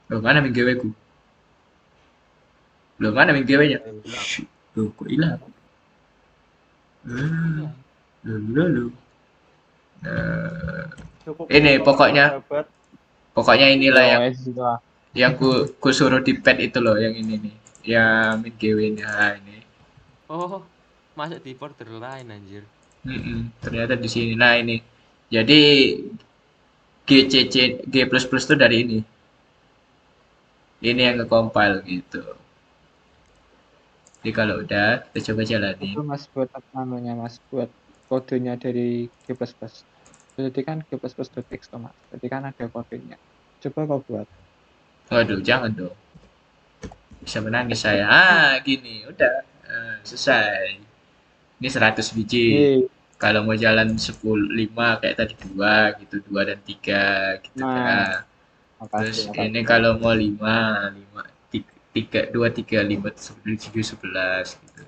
Loh, mana min.gw ku? Loh, mana min.gw-nya? Loh, kok hilang? Loh. cukup Ini pokoknya inilah yang ku suruh di pad itu loh, yang ini nih. Yang min.gw-nya ini. Oh, masuk di borderline anjir. Ternyata di sini. Nah, ini. Jadi G++ itu dari ini. Ini yang nge-compile gitu. Jadi kalau udah kita coba jalanin. Itu Mas buat apa namanya Mas buat kodenya dari G++. Jadi kan G++.txt Mas. Jadi kan ada kodenya. Coba kau buat. Waduh, jangan dong. Bisa menangis saya. Gini, udah. Selesai. Ini 100 biji. Nih, Kalau mau jalan 10, 5 kayak tadi 2 gitu, 2 dan 3 gitu nah, kan. makasih, Terus ini makasih. kalau mau 5, 5, 3, 2, 3, 5, 10, 7, 11 gitu.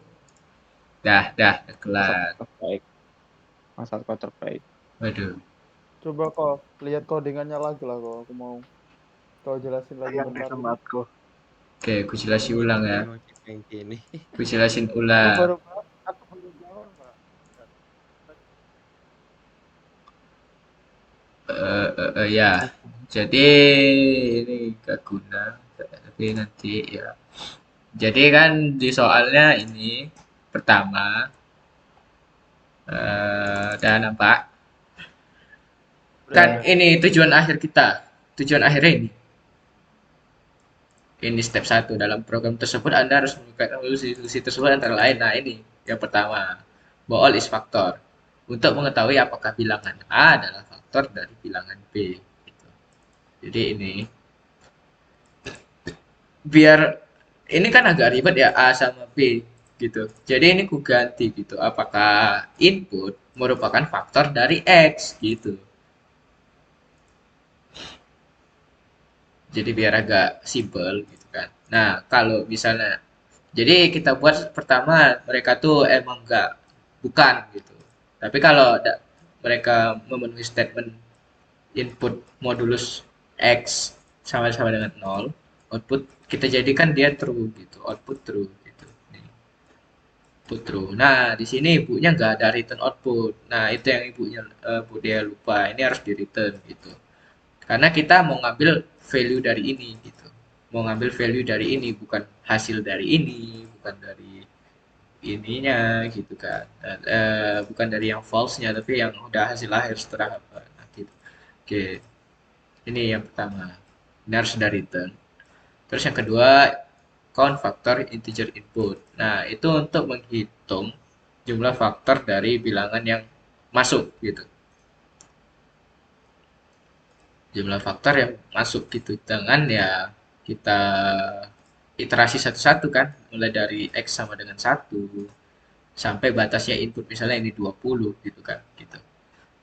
Dah, Masa kelar. terbaik. Masa kau terbaik. Waduh. Coba kau lihat codingannya lagi lah kau. Aku mau kau jelasin lagi Sayang bentar. sematku. Oke, aku jelasin ulang ya. Emang kayak gini. Aku jelasin Aku ulang. baru aku baru jawab, Pak. Ya. Jadi ini gak guna, tapi nanti ya. Jadi kan di soalnya ini pertama, udah nampak kan Udah. ini tujuan akhir kita. Tujuan akhirnya ini. Ini step 1 dalam program tersebut Anda harus menyukai solusi tersebut antara lain. Nah, ini yang pertama. Bahwa all is faktor. Untuk mengetahui apakah bilangan A adalah faktor dari bilangan B. Gitu. Jadi ini biar ini kan agak ribet ya A sama B gitu. Jadi ini ku ganti gitu. Apakah input merupakan faktor dari X gitu. Jadi biar agak simple gitu kan. Nah, kalau misalnya jadi kita buat pertama mereka tuh emang enggak bukan gitu. Tapi kalau mereka memenuhi statement input modulus X sama-sama dengan 0, output kita jadikan dia true gitu, output true gitu. Nih, output true. Nah, di sini ibunya nggak ada return output. Nah, itu yang ibunya Bu Dea lupa. Ini harus di return gitu. Karena kita mau ngambil value dari ini gitu. Mau ngambil value dari ini, bukan hasil dari ini, bukan dari ininya gitu kan. Bukan dari yang false-nya, tapi yang udah hasil akhir setelah apa. Nah, gitu. Oke, ini yang pertama. Ini harus sudah return. Terus yang kedua, count faktor integer input. Nah, itu untuk menghitung jumlah faktor dari bilangan yang masuk gitu. Jumlah faktor yang masuk gitu dengan ya kita iterasi satu-satu kan, mulai dari X sama dengan 1 sampai batasnya input misalnya ini 20 gitu kan gitu.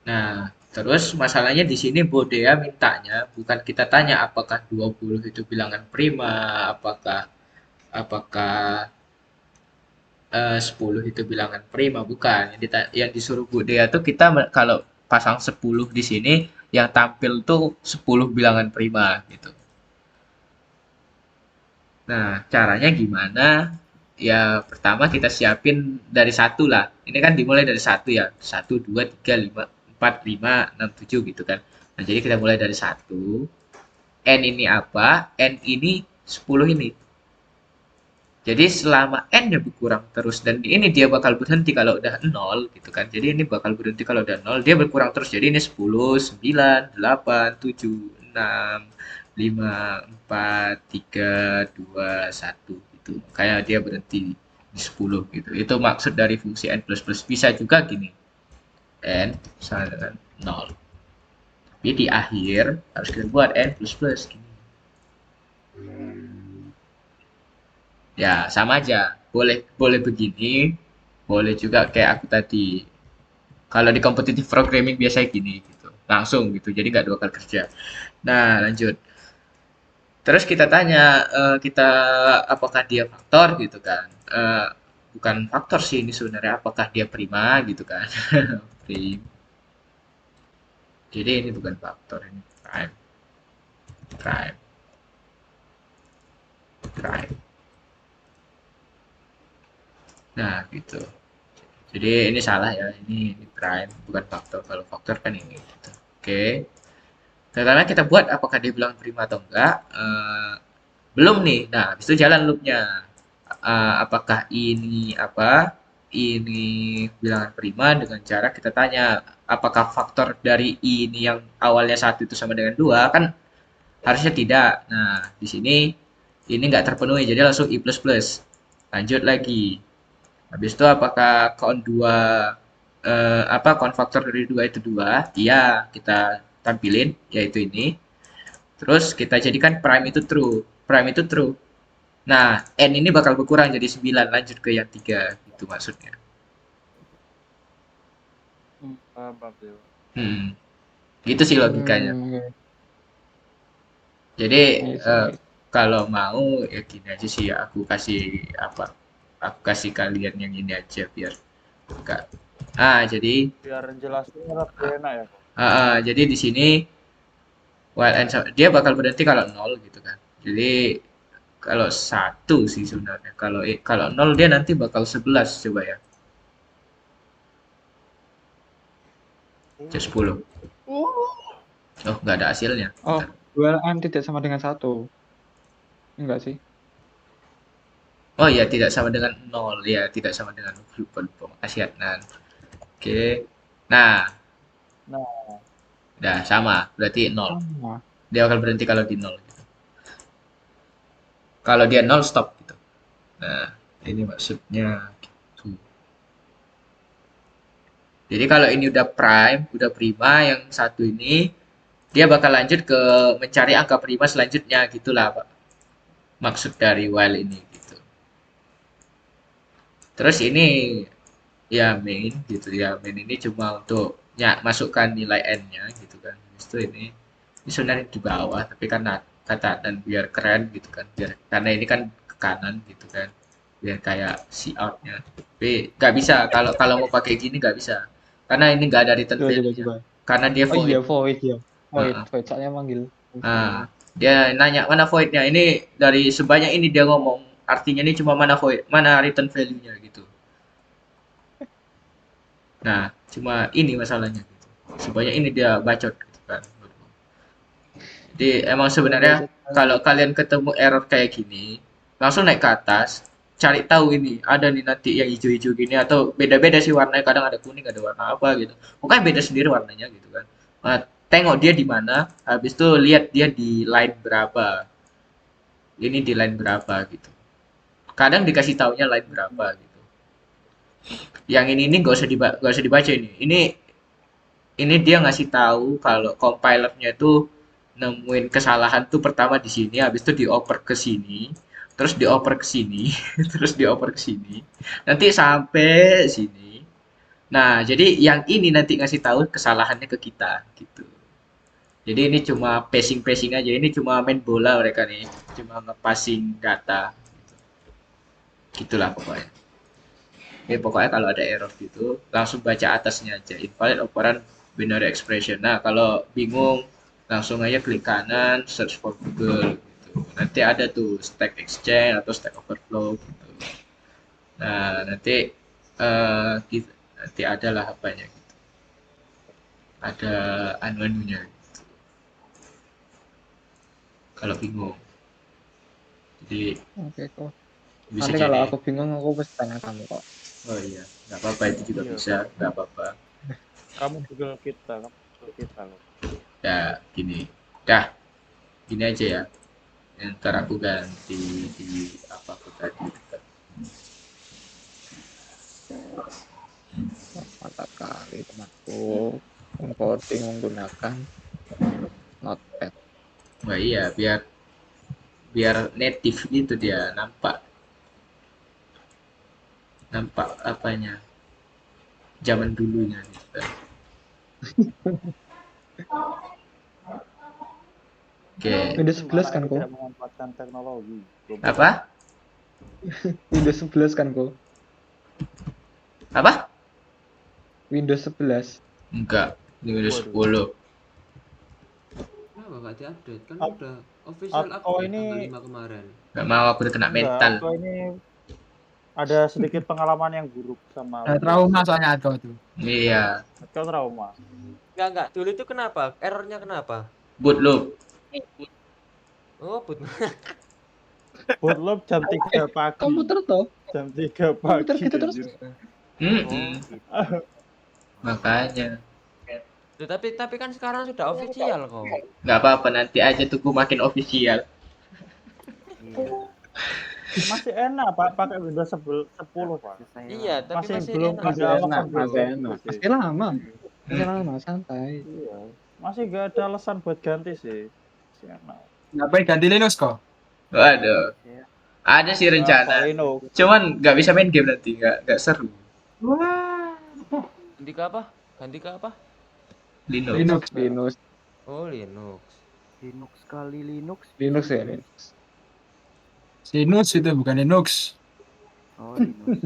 Nah, terus masalahnya di sini Bodea mintanya bukan kita tanya apakah 20 itu bilangan prima, apakah apakah 10 itu bilangan prima, bukan. Yang disuruh Bodea tuh kita kalau pasang 10 di sini yang tampil tuh 10 bilangan prima gitu. Nah, caranya gimana? Ya, pertama kita siapin dari satu lah. Ini kan dimulai dari satu ya. Satu, dua, tiga, lima, empat, lima, enam, tujuh gitu kan. Nah, jadi kita mulai dari satu. N ini apa? N ini 10 ini. Jadi selama N-nya berkurang terus dan ini dia bakal berhenti kalau udah nol gitu kan. Jadi ini bakal berhenti kalau udah nol, dia berkurang terus. Jadi ini 10, 9, 8, 7, 6, 5, 4, 3, 2, 1 gitu. Kayak dia berhenti di 10 gitu. Itu maksud dari fungsi n plus plus. Bisa juga gini. N sama dengan 0. Tapi di akhir harus kita buat n plus plus gini. Ya, sama aja. Boleh boleh begini, boleh juga kayak aku tadi. Kalau di competitive programming biasanya gini gitu. Langsung gitu. Jadi nggak dua kali kerja. Nah, lanjut. Terus kita tanya kita apakah dia faktor gitu kan. Bukan faktor sih ini sebenarnya apakah dia prima gitu kan. Prim. Jadi ini bukan faktor, ini prime. Prime. Prime. Nah, gitu. Jadi ini salah ya, ini prime bukan faktor. Kalau faktor kan ini. Gitu. Oke. Karena kita buat apakah dia bilang prima atau enggak, belum nih. Nah, habis itu jalan loopnya. Apakah ini apa? Ini bilangan prima dengan cara kita tanya apakah faktor dari ini yang awalnya satu itu sama dengan dua kan harusnya tidak. Nah, di sini ini nggak terpenuhi, jadi langsung I++. Lanjut lagi. Habis itu apakah count 2 count faktor dari 2 itu 2? Iya, kita tampilin yaitu ini. Terus kita jadikan prime itu true. Prime itu true. Nah, n ini bakal berkurang jadi 9, lanjut ke yang 3 gitu maksudnya. Paham, paham, Dewa. Gitu sih logikanya. Jadi Nice, nice. kalau mau ya gini aja sih, aku kasih kalian yang ini aja biar enggak. Jadi Biar jelasin lebih enak ya. jadi di sini while n dia bakal berhenti kalau 0 gitu kan. Jadi kalau 1 sih sebenarnya. Kalau 0 dia nanti bakal 11 coba ya. Jadi 10. Oh, nggak ada hasilnya. Oh, dual M tidak sama dengan 1. Enggak sih? Oh iya, tidak sama dengan 0 ya, tidak sama dengan lupa. Makasih Adnan. Oke. Nah, Nah, udah sama, berarti 0. Sama. Dia bakal berhenti kalau di 0 gitu. Kalau dia 0 stop gitu. Nah, ini maksudnya gitu. Jadi kalau ini udah prime, udah prima yang satu ini, dia bakal lanjut ke mencari angka prima selanjutnya gitulah, Pak. Maksud dari while ini gitu. Terus ini ya main gitu ya. Main ini cuma untuk masukkan nilai n-nya gitu kan. Habis itu ini sebenarnya di bawah tapi karena kata dan biar keren gitu kan. Karena ini kan ke kanan gitu kan. Biar kayak see out-nya. Tapi nggak bisa kalau mau pakai gini nggak bisa. Karena ini nggak ada return Coba, coba, value-nya. coba. Karena dia Oh void. iya, void ya. Void, Heeh. void. Soalnya manggil. Dia nanya mana void-nya. Ini dari sebanyak ini dia ngomong. Artinya ini cuma mana void, mana return value-nya gitu. Nah, cuma ini masalahnya gitu. Sebanyak ini dia bacot gitu kan. Jadi emang sebenarnya kalau kalian ketemu error kayak gini, langsung naik ke atas, cari tahu ini ada nih nanti yang hijau-hijau gini atau beda-beda sih warnanya, kadang ada kuning, ada warna apa gitu. Pokoknya beda sendiri warnanya gitu kan. Nah, tengok dia di mana, habis itu lihat dia di line berapa. Ini di line berapa gitu. Kadang dikasih taunya line berapa gitu. Yang ini nggak usah dibaca ini. Ini dia ngasih tahu kalau compilernya itu nemuin kesalahan tuh pertama di sini, habis itu dioper ke sini, terus dioper ke sini, terus dioper ke sini, nanti sampai sini. Nah, jadi yang ini nanti ngasih tahu kesalahannya ke kita gitu. Jadi ini cuma pacing aja, ini cuma main bola mereka nih, cuma ngepassing data. Gitu. Gitulah pokoknya. Pokoknya kalau ada error gitu, langsung baca atasnya aja, invalid operand binary expression. Nah, kalau bingung langsung aja klik kanan, search for Google gitu. Nanti ada tuh Stack Exchange atau Stack Overflow gitu. Nah, nanti adalah apanya gitu. Ada anuannya gitu. Kalau bingung. Jadi Oke kok. bisa Nanti kalau jadi. aku bingung aku pasti tanya kamu kok. Oh iya, nggak apa-apa itu juga Iya. bisa, nggak apa-apa. kamu Google kita loh. Ya, gini. Dah, gini aja ya. Ntar aku ganti di apa aku tadi. Mantap kali temanku. Encoding menggunakan Notepad. Wah iya, biar native gitu dia nampak apanya zaman dulunya gitu. Oke, Windows 11 kan Mana kok? tidak memanfaatkan teknologi. apa? Windows 11 kan kok? Apa? Windows 11. Enggak, ini Windows Waduh. 10. Kenapa nggak diupdate? Kan Ap- udah official Atau update ini tanggal 5 kemarin. Nggak mau aku udah kena mental. Atau ini ada sedikit pengalaman yang buruk sama Ada trauma soalnya ada tuh. Iya, Kau trauma. Enggak. Dulu itu kenapa? Errornya kenapa? boot loop. Oh, put. Bootloop jam 3 pagi. Komputer toh? Jam 3 pagi. Komputer gitu terus. anjir. Makanya Tuh, tapi kan sekarang sudah official kok. nggak apa-apa nanti aja tunggu makin official. Iya. Masih enak Pak pakai Windows 10 Pak. Susah ya, Iya, Pak. tapi Masih masih belum enak. Masih ada enak, alasan buat masih ganti enak. sih. Masih lama. Masih lama, santai. Iya. Masih gak ada alasan buat ganti sih. Masih enak. Ngapain ganti Linux kok? Waduh, Saya ada sih Nah, rencana. Pak Linux. Cuman nggak bisa main game nanti, nggak seru. Wah, Ganti ke apa? Ganti ke apa? Linux. Linux. Linux, Oh, Linux. Linux kali Linux. Linux ya, Linux. Linux itu bukan Linux. Oh, Linux.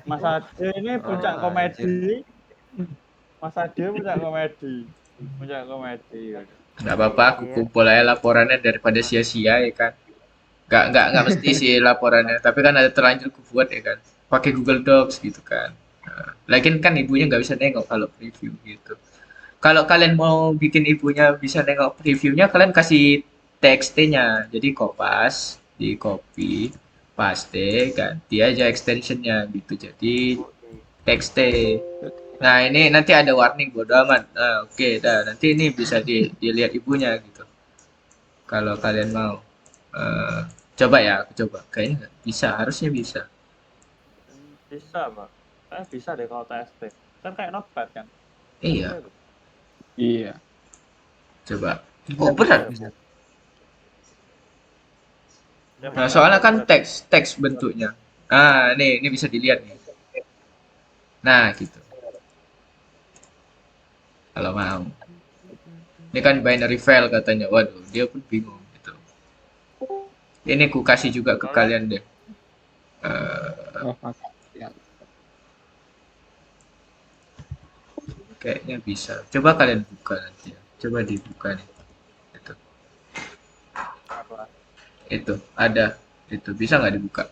Mas Ade ini puncak Oh, komedi. Mas Ade puncak komedi. Puncak komedi. Nggak apa-apa, aku kumpul aja laporannya daripada sia-sia ya kan. Nggak mesti sih laporannya, tapi kan ada terlanjur aku buat ya kan. Pakai Google Docs gitu kan. Nah, lagian kan ibunya nggak bisa nengok kalau preview gitu. Kalau kalian mau bikin ibunya bisa nengok previewnya, kalian kasih TXT-nya. Jadi kopas, di copy, paste, ganti aja extensionnya gitu. Jadi TXT. Nah ini nanti ada warning bodo amat. Nah, oke, dah nanti ini bisa dilihat ibunya gitu. Kalau kalian mau. Coba ya, aku coba. Kayaknya nggak bisa, harusnya bisa. Bisa, Pak. Bisa deh kalau TST. Kan kayak notepad kan. Iya, Iya. coba. Oh berat. Bisa. Nah soalnya kan teks bentuknya. Ah, ini bisa dilihat nih. Nah gitu. Kalau mau. Ini kan binary file katanya. Waduh, dia pun bingung gitu. Ini ku kasih juga ke kalian deh. Oh, makasih. Kayaknya bisa. Coba kalian buka nanti ya. Coba dibuka nih. Itu ada. Itu bisa nggak dibuka?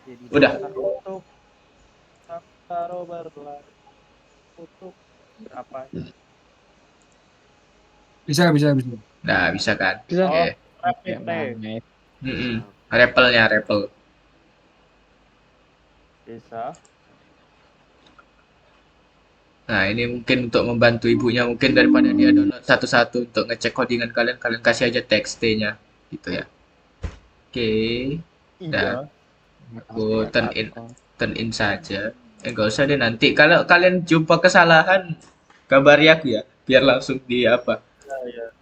Jadi Udah. Tutup. Taruh berlah. Tutup. Apa? Bisa. Nah, bisa kan? Bisa. Oke. Rapid T. Repelnya, repel. Bisa. Nah, ini mungkin untuk membantu ibunya mungkin daripada dia download satu-satu untuk ngecek codingan kalian, kalian kasih aja TXT-nya gitu ya. Oke, Iya. aku turn in saja. Enggak usah deh nanti kalau kalian jumpa kesalahan kabari aku ya, biar langsung di apa? Iya.